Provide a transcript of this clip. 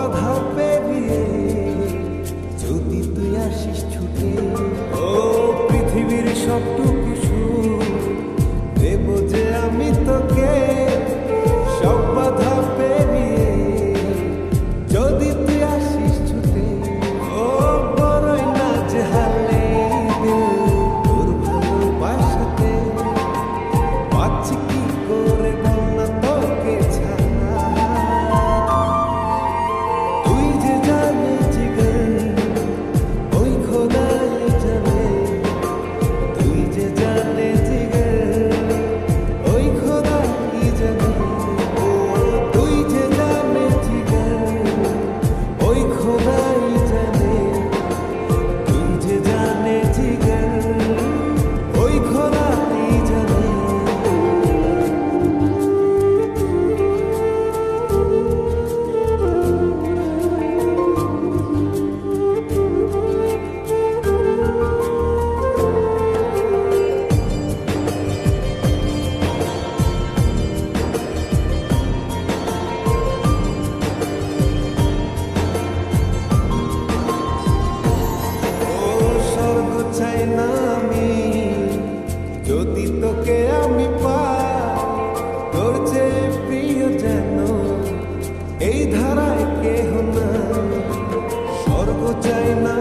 বাধা পেরিয়ে যদি তুই আসিস ছুটে, ও পৃথিবীর সবটুকু সুখ দেব যে আমি তোকে। সব বাধা পেরিয়ে যদি তুই আসিস ছুটে, ও বড়ই না যে হালে তোর ভালোবাসাতে পাচ্ছি কি করে বল না তোকে ছাড়া। তুই যে জানে জিগর ওই খোদাই জানে, তুই যে জানে জিগর ওই খোদাই জানে, ও তুই যে জানে জিগর ওই খোদাই জানে, তুই যে জানে জিগর ওই খোদাই জানে। ও স্বর্গ চাই না আমি যদি তোকে আমি পাই, তোর চেয়ে প্রিয় যেন এই ধারায় কেহ না। স্বর্গ চাই না